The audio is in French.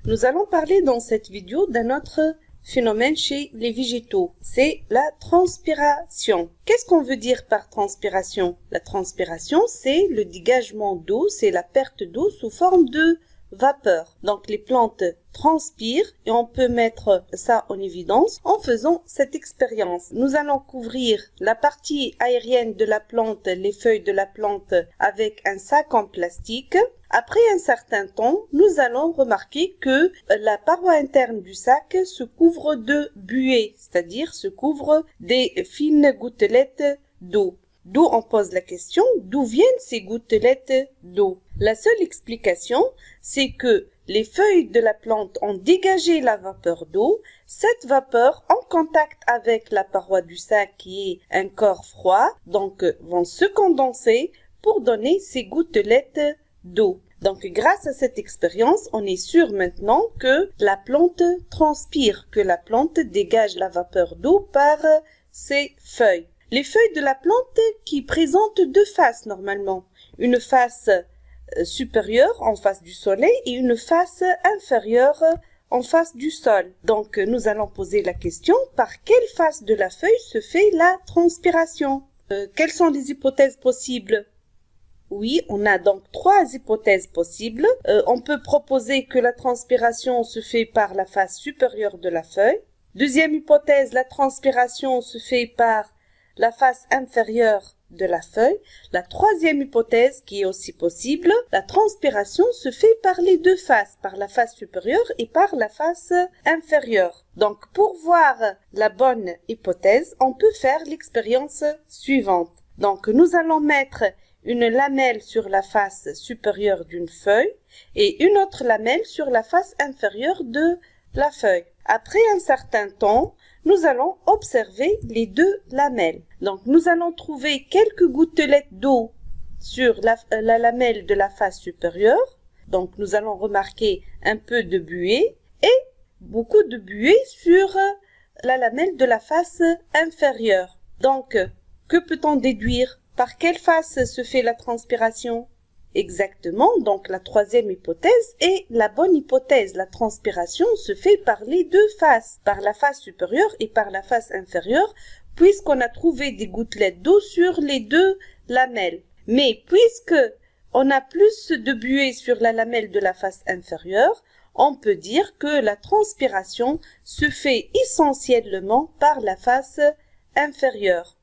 Nous allons parler dans cette vidéo d'un autre phénomène chez les végétaux, c'est la transpiration. Qu'est-ce qu'on veut dire par transpiration? La transpiration, c'est le dégagement d'eau, c'est la perte d'eau sous forme de vapeur. Donc les plantes transpirent et on peut mettre ça en évidence en faisant cette expérience. Nous allons couvrir la partie aérienne de la plante, les feuilles de la plante avec un sac en plastique. Après un certain temps, nous allons remarquer que la paroi interne du sac se couvre de buées, c'est-à-dire se couvre des fines gouttelettes d'eau. D'où on pose la question, d'où viennent ces gouttelettes d'eau? La seule explication, c'est que les feuilles de la plante ont dégagé la vapeur d'eau. Cette vapeur, en contact avec la paroi du sac qui est un corps froid, donc vont se condenser pour donner ces gouttelettes d'eau. Donc grâce à cette expérience, on est sûr maintenant que la plante transpire, que la plante dégage la vapeur d'eau par ses feuilles. Les feuilles de la plante qui présentent deux faces normalement, une face supérieure en face du soleil et une face inférieure en face du sol. Donc nous allons poser la question, par quelle face de la feuille se fait la transpiration? Quelles sont les hypothèses possibles? Oui, on a donc trois hypothèses possibles. On peut proposer que la transpiration se fait par la face supérieure de la feuille. Deuxième hypothèse, la transpiration se fait par la face inférieure de la feuille. La troisième hypothèse, qui est aussi possible, la transpiration se fait par les deux faces, par la face supérieure et par la face inférieure. Donc, pour voir la bonne hypothèse, on peut faire l'expérience suivante. Donc, nous allons mettre une lamelle sur la face supérieure d'une feuille et une autre lamelle sur la face inférieure de la feuille. Après un certain temps, nous allons observer les deux lamelles. Donc, nous allons trouver quelques gouttelettes d'eau sur la lamelle de la face supérieure. Donc, nous allons remarquer un peu de buée et beaucoup de buée sur la lamelle de la face inférieure. Donc, que peut-on déduire? Par quelle face se fait la transpiration? Exactement, donc la troisième hypothèse est la bonne hypothèse. La transpiration se fait par les deux faces, par la face supérieure et par la face inférieure, puisqu'on a trouvé des gouttelettes d'eau sur les deux lamelles. Mais puisque on a plus de buée sur la lamelle de la face inférieure, on peut dire que la transpiration se fait essentiellement par la face inférieure.